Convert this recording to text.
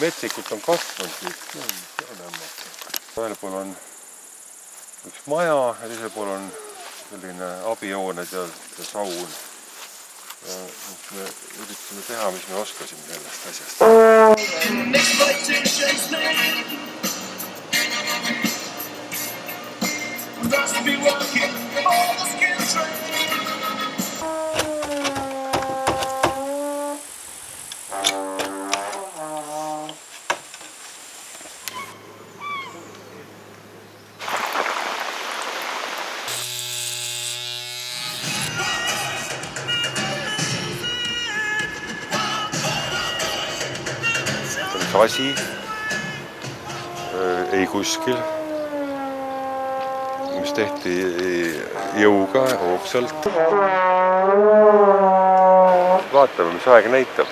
metsikult on kasvanud siit. Ühel pool on üks maja ja teisel pool on selline abijooned ja saun. Ja me üritasime teha, mis me oskasime sellest asjast. Asi ei kuskil, mis tehti jõuga, hoogsalt. Vaatame, mis aeg näitab.